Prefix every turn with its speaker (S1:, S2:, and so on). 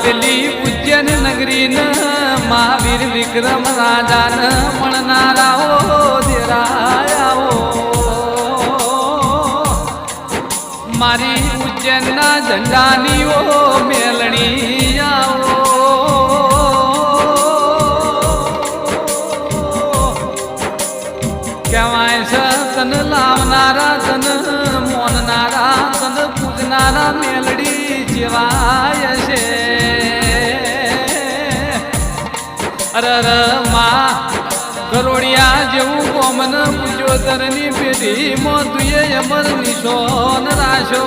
S1: આવેલી ઉજ્જૈન નગરી ન મહાવીર વિક્રમ રાજા ન મળનારાઓ દેરાયાઓ મારી ઉજ્જૈનના ઝંડાનીઓ મેલણી આવો કહેવાય છે તન લાવનારા તન મોનનારા તન પૂજનારા મેલડી જેવાય છે અરર માં ગરોડિયા જેવું કોમન પૂજોતરની પેઢીમાં તુએ અમર નિશોન રાશો